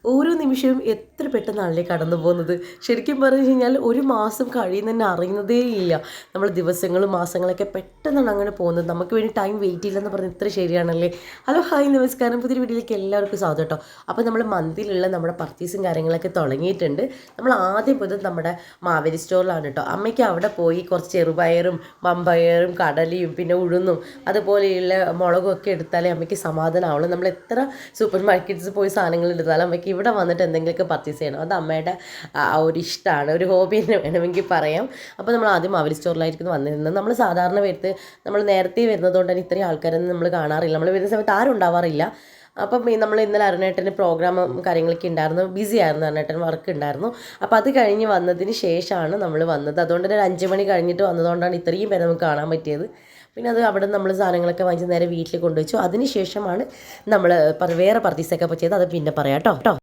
ഓരോ നിമിഷവും എത്ര പെട്ടെന്നാണല്ലേ കടന്നു പോകുന്നത്. ശരിക്കും പറഞ്ഞു കഴിഞ്ഞാൽ ഒരു മാസം കഴിയുന്നതന്നെ അറിയുന്നതേ ഇല്ല. നമ്മൾ ദിവസങ്ങളും മാസങ്ങളൊക്കെ പെട്ടെന്നാണ് അങ്ങനെ പോകുന്നത്. നമുക്ക് വേണ്ടി ടൈം വെയിറ്റ് ചെയ്യില്ലെന്ന് പറഞ്ഞ് ഇത്ര ശരിയാണല്ലേ. ഹലോ ഹായ് നമസ്കാരം, പുതിയൊരു വീഡിയോയിലേക്ക് എല്ലാവർക്കും സ്വാഗതം കേട്ടോ. അപ്പോൾ നമ്മൾ മന്തിലുള്ള നമ്മുടെ പർച്ചേസും കാര്യങ്ങളൊക്കെ തുടങ്ങിയിട്ടുണ്ട്. നമ്മൾ ആദ്യം പോയത് നമ്മുടെ മാവേലി സ്റ്റോറിലാണ് കേട്ടോ. അമ്മയ്ക്ക് അവിടെ പോയി കുറച്ച് ചെറുപയറും മമ്പയറും കടലയും പിന്നെ ഉഴുന്നും അതുപോലെയുള്ള മുളകും ഒക്കെ എടുത്താലേ അമ്മയ്ക്ക് സമാധാനമാവുള്ളൂ. നമ്മൾ എത്ര സൂപ്പർ മാർക്കറ്റ്സ് പോയി സാധനങ്ങൾ എടുത്താലും അമ്മയ്ക്ക് ഇവിടെ വന്നിട്ട് എന്തെങ്കിലുമൊക്കെ പർച്ചേസ് ചെയ്യണം. അത് അമ്മയുടെ ഒരു ഇഷ്ടമാണ്, ഒരു ഹോബി തന്നെ വേണമെങ്കിൽ പറയാം. അപ്പോൾ നമ്മൾ ആദ്യം മാവേലി സ്റ്റോറിലായിരിക്കും വന്നിരുന്നത്. നമ്മൾ സാധാരണ വരുത്ത് നമ്മൾ നേരത്തെ വരുന്നതുകൊണ്ട് തന്നെ ഇത്രയും ആൾക്കാരൊന്നും നമ്മൾ കാണാറില്ല. നമ്മൾ വരുന്ന സമയത്ത് ആരും ഉണ്ടാവാറില്ല. അപ്പം നമ്മൾ ഇന്നലെ അരുണേട്ടന് പ്രോഗ്രാമും കാര്യങ്ങളൊക്കെ ഉണ്ടായിരുന്നു, ബിസി ആയിരുന്നു, അരുണേട്ടൻ വർക്ക് ഉണ്ടായിരുന്നു. അപ്പോൾ അത് കഴിഞ്ഞ് വന്നതിന് ശേഷമാണ് നമ്മൾ വന്നത്. അതുകൊണ്ട് തന്നെ ഒരു 5 മണി കഴിഞ്ഞിട്ട് വന്നതുകൊണ്ടാണ് ഇത്രയും പേരെ നമുക്ക് കാണാൻ പറ്റിയത്. പിന്നെ അത് അവിടെ നമ്മൾ സാധനങ്ങളൊക്കെ വാങ്ങിച്ച് നേരെ വീട്ടിൽ കൊണ്ടുവച്ചു. അതിന് ശേഷമാണ് നമ്മൾ വേറെ പർച്ചേസൊക്കെ ചെയ്ത് അത് പിന്നെ പറയാം കേട്ടോ.